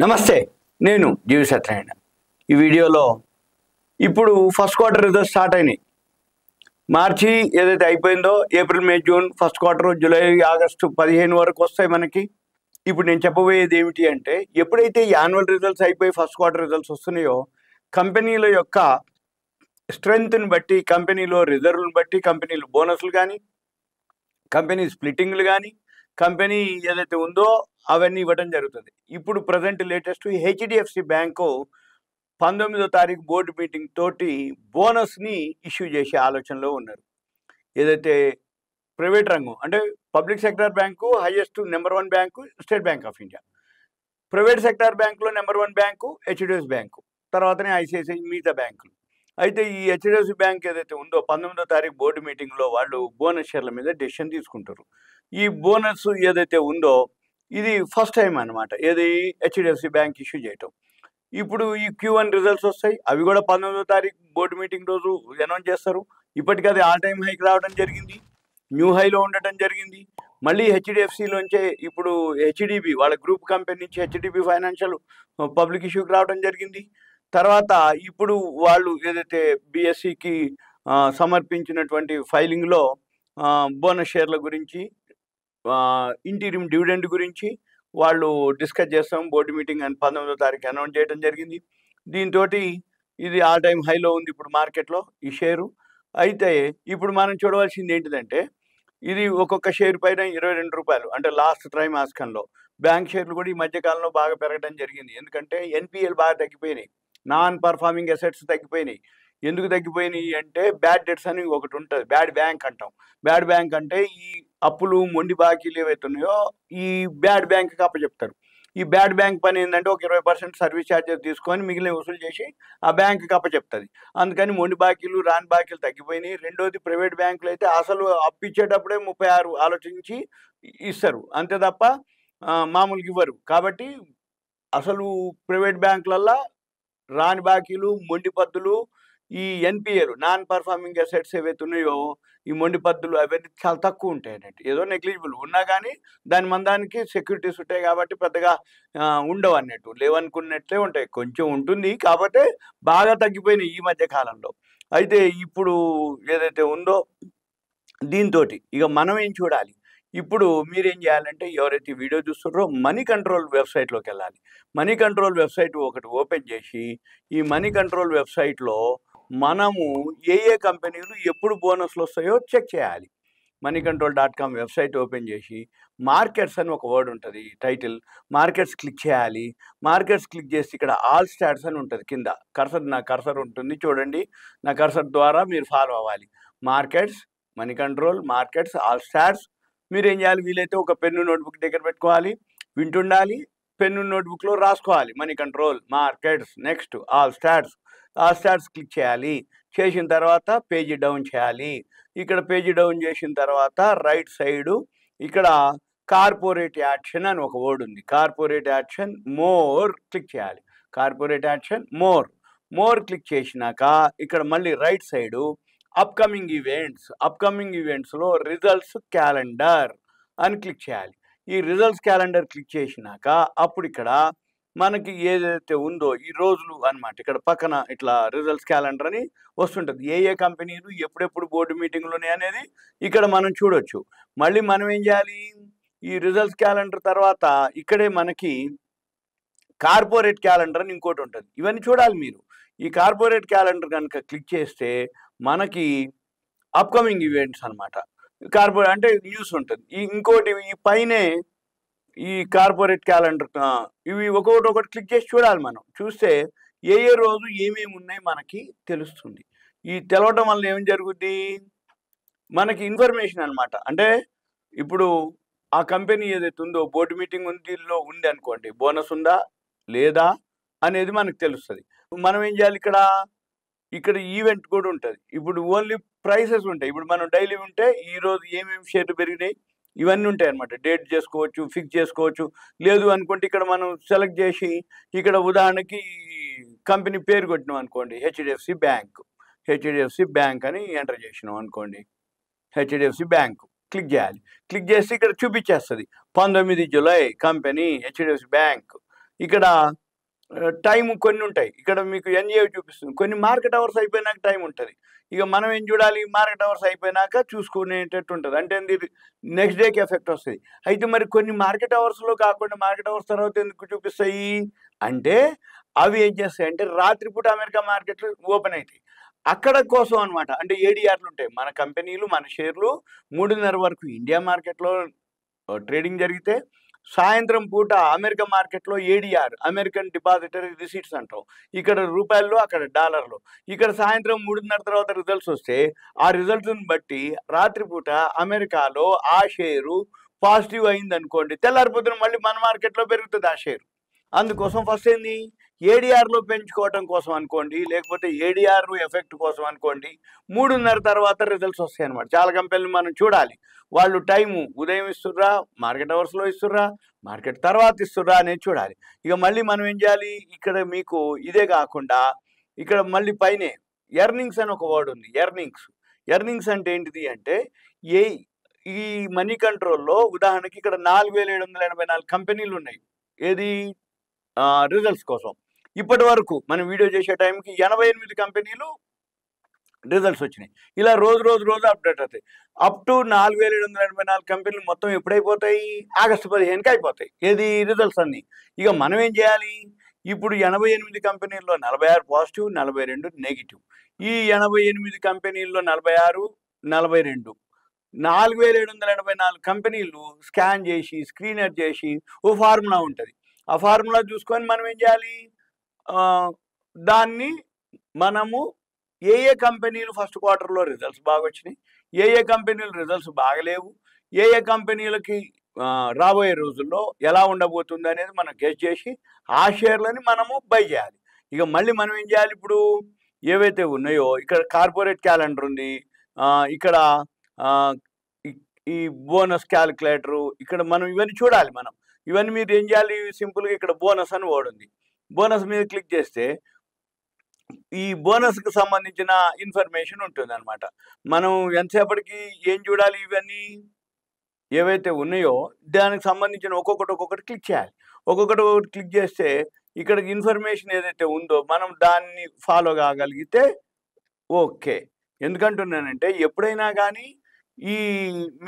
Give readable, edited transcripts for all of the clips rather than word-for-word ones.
నమస్తే, నేను జీవి సత్యనారాయణ. ఈ వీడియోలో ఇప్పుడు ఫస్ట్ క్వార్టర్ రిజల్ట్స్ స్టార్ట్ అయినాయి. మార్చి ఏదైతే అయిపోయిందో April, May, June, first quarter, July, August 15 వరకు వస్తాయి మనకి. ఇప్పుడు నేను చెప్పబోయేది ఏమిటి అంటే, ఎప్పుడైతే యాన్యువల్ రిజల్ట్స్ అయిపోయి ఫస్ట్ క్వార్టర్ రిజల్ట్స్ వస్తున్నాయో, కంపెనీల యొక్క స్ట్రెంగ్త్ని బట్టి, కంపెనీలో రిజర్వ్ని బట్టి, కంపెనీలు బోనస్లు కానీ, కంపెనీ స్ప్లిట్టింగ్లు కానీ, కంపెనీ ఏదైతే ఉందో అవన్నీ ఇవ్వడం జరుగుతుంది. ఇప్పుడు ప్రజెంట్ లేటెస్ట్ హెచ్డిఎఫ్సి బ్యాంకు 19వ తారీఖు బోర్డు మీటింగ్ తోటి బోనస్ని ఇష్యూ చేసే ఆలోచనలో ఉన్నారు. ఏదైతే ప్రైవేట్ రంగం అంటే public sector bank highest number 1 bank state bank of India. Private sector బ్యాంకులో నెంబర్ 1 బ్యాంకు హెచ్డిఎఫ్సి బ్యాంకు, తర్వాతనే ఐసిఐసిఐ, మిగతా బ్యాంకులు. అయితే ఈ హెచ్డిఎఫ్సి బ్యాంక్ ఏదైతే ఉందో 19వ తారీఖు బోర్డు మీటింగ్లో వాళ్ళు బోనస్ షేర్ల మీద డెసిషన్ తీసుకుంటారు. ఈ బోనస్ ఏదైతే ఉందో ఇది ఫస్ట్ టైం అనమాట, ఏది హెచ్డిఎఫ్సి బ్యాంక్ ఇష్యూ చేయటం. ఇప్పుడు ఈ Q1 రిజల్ట్స్ వస్తాయి, అవి కూడా 19వ తారీఖు బోర్డు మీటింగ్ రోజు అనౌన్స్ చేస్తారు. ఇప్పటికీ అది ఆల్ టైమ్ హైకి రావడం జరిగింది, న్యూ హైలో ఉండటం జరిగింది. మళ్ళీ హెచ్డిఎఫ్సిలోంచే ఇప్పుడు హెచ్డిబి వాళ్ళ గ్రూప్ కంపెనీ నుంచి హెచ్డిబి ఫైనాన్షియల్ పబ్లిక్ ఇష్యూకి రావడం జరిగింది. తర్వాత ఇప్పుడు వాళ్ళు ఏదైతే బిఎస్సికి సమర్పించినటువంటి ఫైలింగ్లో బోనస్ షేర్ల గురించి, ఇంటీరియం డివిడెండ్ గురించి వాళ్ళు డిస్కస్ చేస్తాం బోర్డు మీటింగ్ అని 19వ తారీఖు అనౌన్స్ చేయడం జరిగింది. దీంతో ఇది ఆల్ టైమ్ హైలో ఉంది ఇప్పుడు మార్కెట్లో ఈ షేరు. అయితే ఇప్పుడు మనం చూడవలసింది ఏంటిదంటే, ఇది ఒక్కొక్క షేర్ పైన 22 రూపాయలు, అంటే లాస్ట్ త్రైమాసికంలో. బ్యాంక్ షేర్లు కూడా ఈ మధ్యకాలంలో బాగా పెరగడం జరిగింది, ఎందుకంటే ఎన్పిఎల్ బాగా తగ్గిపోయినాయి, నాన్ పర్ఫార్మింగ్ అసెట్స్ తగ్గిపోయినాయి. ఎందుకు తగ్గిపోయినాయి అంటే బ్యాడ్ డెట్స్ అని ఒకటి ఉంటుంది, బ్యాడ్ బ్యాంక్ అంటాం. బ్యాడ్ బ్యాంక్ అంటే ఈ అప్పులు, మొండి బాకీలు ఏవైతే ఉన్నాయో ఈ బ్యాడ్ బ్యాంక్కి అప్పచెప్తారు. ఈ బ్యాడ్ బ్యాంక్ పని ఏంటంటే ఒక 20% సర్వీస్ ఛార్జెస్ తీసుకొని మిగిలిన వసూలు చేసి ఆ బ్యాంక్కి అప్పచెప్తుంది. అందుకని మొండి బాకీలు, రాని బాకీలు తగ్గిపోయినాయి. రెండోది, ప్రైవేట్ బ్యాంకులు అయితే అసలు అప్పు ఇచ్చేటప్పుడే 36 ఆలోచించి ఇస్తారు, అంతే తప్ప మామూలుగా ఇవ్వరు. కాబట్టి అసలు ప్రైవేట్ బ్యాంకులల్లో రాని బాకీలు, మొండి పద్దులు, ఈ ఎన్పిఏలు నాన్ పర్ఫార్మింగ్ అసెట్స్ ఏవైతే ఉన్నాయో ఈ మొండి పద్దులు అవన్నీ చాలా తక్కువ ఉంటాయి అన్నట్టు. ఏదో నెగ్లిజిబుల్ ఉన్నా కానీ దాని మందానికి సెక్యూరిటీస్ ఉంటాయి కాబట్టి పెద్దగా ఉండవు అన్నట్టు, లేవనుకున్నట్లే ఉంటాయి. కొంచెం ఉంటుంది కాబట్టి బాగా తగ్గిపోయినాయి ఈ మధ్య కాలంలో. అయితే ఇప్పుడు ఏదైతే ఉందో దీంతో ఇక మనం ఏం చూడాలి, ఇప్పుడు మీరేం చేయాలంటే ఎవరైతే వీడియో చూస్తున్నారో మనీ కంట్రోల్ వెబ్సైట్లోకి వెళ్ళాలి. మనీ కంట్రోల్ వెబ్సైట్ ఒకటి ఓపెన్ చేసి ఈ మనీ కంట్రోల్ వెబ్సైట్లో మనము ఏ కంపెనీలు ఎప్పుడు బోనస్లు వస్తాయో చెక్ చేయాలి. moneycontrol.com వెబ్సైట్ ఓపెన్ చేసి మార్కెట్స్ అని ఒక వర్డ్ ఉంటుంది టైటిల్, మార్కెట్స్ క్లిక్ చేయాలి. మార్కెట్స్ క్లిక్ చేసి ఇక్కడ ఆల్ స్టాట్స్ అని ఉంటుంది కింద. నా కర్సర్ ఉంటుంది చూడండి, నా కర్సర్ ద్వారా మీరు ఫాలో అవ్వాలి. Markets, money control, markets, all stats. మీరు ఏం చేయాలి, వీలైతే ఒక పెన్ను నోట్బుక్ దగ్గర పెట్టుకోవాలి, వింటుండాలి, పెన్ను నోట్బుక్లో రాసుకోవాలి. Money control, markets, next all stats. All stats click చేయాలి. చేసిన తర్వాత పేజీ డౌన్ చేయాలి. ఇక్కడ పేజీ డౌన్ చేసిన తర్వాత రైట్ సైడు ఇక్కడ కార్పొరేట్ యాక్షన్ అని ఒక వర్డ్ ఉంది. కార్పొరేట్ యాక్షన్ మోర్ క్లిక్ చేయాలి. కార్పొరేట్ యాక్షన్ మోర్ క్లిక్ చేసినాక ఇక్కడ మళ్ళీ రైట్ సైడు అప్కమింగ్ ఈవెంట్స్లో రిజల్ట్స్ క్యాలెండర్ అని క్లిక్ చేయాలి. ఈ రిజల్ట్స్ క్యాలెండర్ క్లిక్ చేసినాక అప్పుడు ఇక్కడ మనకి ఏదైతే ఉందో ఈ రోజులు అనమాట, ఇక్కడ పక్కన ఇట్లా రిజల్ట్స్ క్యాలెండర్ అని వస్తుంటుంది. ఏ కంపెనీలు ఎప్పుడెప్పుడు బోర్డు మీటింగ్లు ఉన్నాయి అనేది ఇక్కడ మనం చూడొచ్చు. మళ్ళీ మనం ఏం చేయాలి, ఈ రిజల్ట్స్ క్యాలెండర్ తర్వాత ఇక్కడే మనకి కార్పొరేట్ క్యాలెండర్ అని ఇంకోటి ఉంటుంది. ఇవన్నీ చూడాలి మీరు. ఈ కార్పొరేట్ క్యాలెండర్ కనుక క్లిక్ చేస్తే మనకి అప్కమింగ్ ఈవెంట్స్ అనమాట, కార్పొరేట్ అంటే న్యూస్ ఉంటుంది. ఇంకోటి ఈ పైనే ఈ కార్పొరేట్ క్యాలెండర్ ఇవి ఒకటి క్లిక్ చేసి చూడాలి. మనం చూస్తే ఏ రోజు ఏమేమి ఉన్నాయి మనకి తెలుస్తుంది. ఈ తెలవడం వల్ల ఏం జరుగుద్ది, మనకి ఇన్ఫర్మేషన్ అనమాట. అంటే ఇప్పుడు ఆ కంపెనీ ఏదైతే ఉందో బోర్డు మీటింగ్ ఉంది అనుకోండి, బోనస్ ఉందా లేదా అనేది మనకు తెలుస్తుంది. మనం ఏం చేయాలి, ఇక్కడ ఈవెంట్ కూడా ఉంటుంది. ఇప్పుడు ఓన్లీ ప్రైసెస్ ఉంటాయి. ఇప్పుడు మనం డైలీ ఉంటే ఈరోజు ఏమేమి షేర్లు పెరిగినాయి ఇవన్నీ ఉంటాయి అనమాట. డేట్ చేసుకోవచ్చు, ఫిక్స్ చేసుకోవచ్చు. లేదు అనుకుంటే ఇక్కడ మనం సెలెక్ట్ చేసి ఇక్కడ ఉదాహరణకి కంపెనీ పేరు కొట్టినాం అనుకోండి, హెచ్డిఎఫ్సి బ్యాంక్ అని ఎంటర్ చేసినాం అనుకోండి, హెచ్డిఎఫ్సి బ్యాంక్ క్లిక్ చేయాలి. క్లిక్ చేసి ఇక్కడ చూపించేస్తుంది 19 జూలై కంపెనీ హెచ్డిఎఫ్సి బ్యాంక్ ఇక్కడ టైం కొన్ని ఉంటాయి. ఇక్కడ మీకు ఎన్‌ఏ చూపిస్తుంది. కొన్ని మార్కెట్ అవర్స్ అయిపోయినాక టైం ఉంటది. ఇక మనం ఏం చూడాలి? మార్కెట్ అవర్స్ అయిపోయినాక చూసుకునేటట్టు ఉంటది. అంటే ఏంది నెక్స్ట్ డేకి ఎఫెక్ట్ వస్తది. అయితే మరి కొన్ని మార్కెట్ అవర్స్‌లో కాకుండా మార్కెట్ అవర్స్ తర్వాత ఎందుకు చూపిస్తాయి? అంటే అవి ఏం చేస్తాయంటే రాత్రిపూట అమెరికా మార్కెట్లు ఓపెన్ అయితాయి. అక్కడ కోసం అన్నమాట. అంటే ఏడీఆర్‌లు ఉంటాయి. మన కంపెనీలు, మన షేర్లు 3:30 వరకు ఇండియా మార్కెట్‌లో ట్రేడింగ్ జరిగితే సాయంత్రం పూట అమెరికా మార్కెట్‌లో ఏడీఆర్ అమెరికన్ డిపాజిటరీ రిసీట్స్ అంటాం. ఇక్కడ రూపాయల్లో, అక్కడ డాలర్‌లో. ఇక్కడ సాయంత్రం 3:30 తర్వాత రిజల్ట్స్ వస్తే, ఆ రిజల్ట్స్‌ని బట్టి రాత్రిపూట అమెరికాలో ఆ షేరు పాజిటివ్ అయిందనుకోండి, తెల్లారి పొద్దున మళ్ళీ మన మార్కెట్‌లో పెరుగుతది ఆ షేరు. అందుకోసం ఫస్ట్ ఏంది ఏడీఆర్‌లో పెంచుకోవటం కోసం అనుకోండి, లేకపోతే ఏడీఆర్ ఎఫెక్ట్ కోసం అనుకోండి, 3:30 తర్వాత రిజల్ట్స్ వస్తాయన్నమాట. చాలా కంపెనీలు మనం చూడాలి. వాళ్ళు టైము ఉదయం ఇస్తుర్రా, మార్కెట్ అవర్స్‌లో ఇస్తుర్రా, మార్కెట్ తర్వాత ఇస్తుర్రా అనేది చూడాలి. ఇక మళ్ళీ మనం ఏం చేయాలి? ఇక్కడ మీకు ఇదే కాకుండా ఇక్కడ మళ్ళీ పైనే ఎర్నింగ్స్ అని ఒక వర్డ్ ఉంది. ఎర్నింగ్స్. ఎర్నింగ్స్ అంటే ఏంటిది అంటే ఏ ఈ మనీ కంట్రోల్‌లో ఉదాహరణకి ఇక్కడ 4784 కంపెనీలు ఉన్నాయి. ఏది? రిజల్ట్స్ కోసం. ఇప్పటి వరకు మనం వీడియో చేసే టైంకి 88 కంపెనీలు రిజల్ట్స్ వచ్చినాయి. ఇలా రోజు అప్డేట్ అవుతాయి. అప్ టు 4784 కంపెనీలు మొత్తం ఎప్పుడైపోతాయి? ఆగస్టు 15కి అయిపోతాయి. ఏది? రిజల్ట్స్ అన్నీ. ఇక మనం ఏం చేయాలి? ఇప్పుడు 88 కంపెనీల్లో 46 పాజిటివ్, 42 నెగిటివ్. ఈ 88 కంపెనీల్లో 46, 42 4784 కంపెనీలు స్కాన్ చేసి, స్క్రీనర్ చేసి ఓ ఫార్ములా ఉంటది. ఆ ఫార్ములా చూసుకొని మనం ఏం చేయాలి? దాన్ని మనము ఏ కంపెనీలు ఫస్ట్ క్వార్టర్‌లో రిజల్ట్స్ బాగొచ్చినాయి, ఏ కంపెనీలు రిజల్ట్స్ బాగలేవు, ఏ కంపెనీలకి రాబోయే రోజుల్లో ఎలా ఉండబోతుందనేది మనం గెస్ చేసి, ఆ షేర్‌లని మనము బై చేయాలి. ఇక మళ్ళీ మనం ఏం చేయాలి ఇప్పుడు? ఏవైతే ఉన్నాయో ఇక్కడ కార్పొరేట్ క్యాలెండర్ ఉంది. ఇక్కడ ఆహ్, ఈ ఈ బోనస్ క్యాలిక్యులేటరు ఇక్కడ మనం ఇవన్నీ చూడాలి మనం. ఇవన్నీ మీరు ఏం చేయాలి? సింపుల్‌గా ఇక్కడ బోనస్ అని వర్డ్ ఉంది. బోనస్ మీద క్లిక్ చేస్తే ఈ బోనస్‌కి సంబంధించిన ఇన్ఫర్మేషన్ ఉంటుందన్నమాట. మనం ఎంతసేపటికి ఏం చూడాలి ఇవన్నీ? ఏవైతే ఉన్నాయో దానికి సంబంధించిన ఒక్కొక్కటి క్లిక్ చేయాలి. ఒక్కొక్కటి క్లిక్ చేస్తే ఇక్కడ ఇన్ఫర్మేషన్ ఏదైతే ఉందో మనం దాన్ని ఫాలో కాగలిగితే ఓకే. ఎందుకంటున్నానంటే ఎప్పుడైనా గానీ ఈ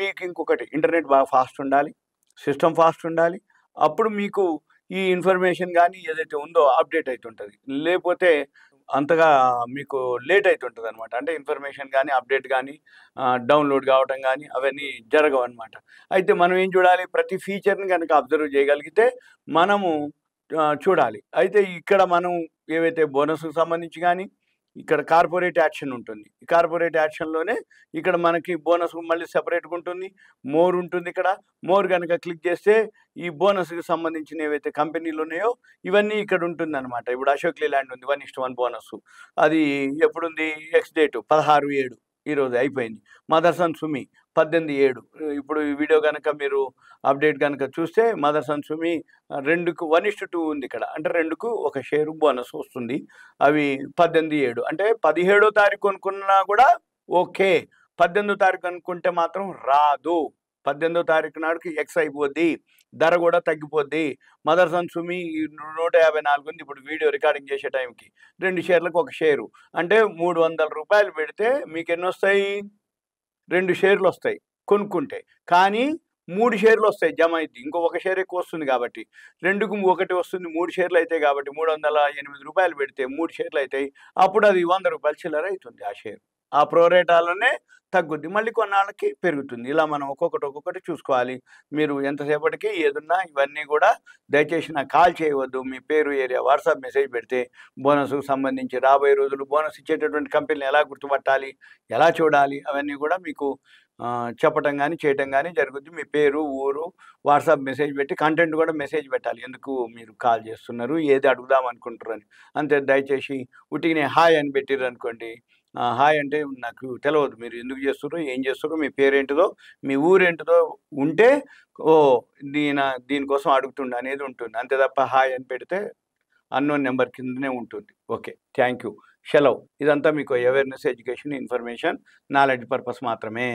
మీకు ఇంకొకటి ఇంటర్నెట్ బాగా ఫాస్ట్ ఉండాలి. సిస్టమ్ ఫాస్ట్ ఉండాలి. అప్పుడు మీకు ఈ ఇన్ఫర్మేషన్ గానీ ఏదైతే ఉందో అప్డేట్ అయితుంటది. లేపోతే అంతగా మీకు లేట్ అయితుంటదనమాట. అంటే ఇన్ఫర్మేషన్ గానీ, అప్డేట్ గానీ, డౌన్‌లోడ్ కావటం గానీ అవన్నీ జరగవనమాట. అయితే మనం ఏం చూడాలి? ప్రతి ఫీచర్‌ని గనక అబ్జర్వ్ చేయగలిగితే మనము చూడాలి. అయితే ఇక్కడ మనం ఏవైతే బోనస్‌కి సంబంధించి గానీ, ఇక్కడ కార్పొరేట్ యాక్షన్ ఉంటుంది. ఈ కార్పొరేట్ యాక్షన్‌లోనే ఇక్కడ మనకి బోనస్ మళ్ళీ సెపరేట్‌గా ఉంటుంది. మోర్ ఉంటుంది ఇక్కడ. మోర్ గనక క్లిక్ చేస్తే ఈ బోనస్‌కి సంబంధించిన ఏవైతే కంపెనీలు ఉన్నాయో ఇవన్నీ ఇక్కడ ఉంటుందన్నమాట. ఇప్పుడు అశోక్ లేలాండ్ ఉంది 1:1 బోనస్. అది ఎప్పుడుంది? ఎక్స్ డేట్ 16/7 ఈరోజు అయిపోయింది. మదర్సన్ సుమి 18/7 ఇప్పుడు ఈ వీడియో గనక మీరు అప్డేట్ గనక చూస్తే మదర్సన్ సుమి 2కు 1:2 ఉంది ఇక్కడ. అంటే 2కు ఒక షేరు బోనస్ వస్తుంది. అవి 18/7 అంటే 17వ తారీఖు కొనుక్కున్నా కూడా ఓకే. 18వ తారీఖు అనుకుంటే మాత్రం రాదు. 18వ తారీఖు నాడుకి ఎక్స్ అయిపోద్ది. ధర కూడా తగ్గిపోద్ది. మదర్సన్ సుమి 154 ఉంది ఇప్పుడు వీడియో రికార్డింగ్ చేసే టైంకి. 2 షేర్లకు ఒక షేరు. అంటే రూ. 300 పెడితే మీకెన్నొస్తాయి? 2 షేర్‌లొస్తాయి కొనుక్కుంటే. కానీ 3 షేర్‌లొస్తాయి జమ అయిద్ది. ఇంకో ఒక షేర్ ఎక్కువ వస్తుంది కాబట్టి. 2కు 1 వస్తుంది. 3 షేర్లు అయితాయి కాబట్టి రూ. 308 పెడితే 3 షేర్లు అయితాయి. అప్పుడు అది రూ. 100 చిల్లర అయితుంది ఆ షేర్. ఆ ప్రోరేటాలోనే తగ్గుద్ది. మళ్ళీ కొన్నాళ్ళకి పెరుగుతుంది. ఇలా మనం ఒక్కొక్కటి చూసుకోవాలి. మీరు ఎంతసేపటికి ఏదున్నా ఇవన్నీ కూడా దయచేసి నాకు కాల్ చేయవద్దు. మీ పేరు, ఏరియా, వాట్సాప్ మెసేజ్ పెడితే బోనస్‌కు సంబంధించి రాబోయే రోజులు బోనస్ ఇచ్చేటటువంటి కంపెనీని ఎలా గుర్తుపట్టాలి, ఎలా చూడాలి అవన్నీ కూడా మీకు చెప్పటం గానీ, చేయటం గానీ జరుగుద్ది. మీ పేరు, ఊరు, వాట్సాప్ మెసేజ్ పెట్టి కంటెంట్ కూడా మెసేజ్ పెట్టాలి. ఎందుకు మీరు కాల్ చేస్తున్నారు, ఏది అడుగుదాం అనుకుంటుర్రని. అంతే దయచేసి ఉట్టిగనే హాయ్ అని పెట్టిర్రనుకోండి, హాయ్ అంటే నాకు తెలవదు. మీరు ఎందుకు చేస్తుర్రో, ఏం చేస్తుర్రో, మీ పేరేంటిదో, మీ ఊరేంటిదో ఉంటే ఓహ్! దీనికోసం అడుగుతుండు అనేది ఉంటుంది. అంతే తప్ప హాయ్ అని పెడితే అన్‌నోన్ నంబర్ కిందనే ఉంటుంది. ఓకే. Thank you. సెలవు. ఇదంతా మీకు awareness, education, information, knowledge purpose మాత్రమే.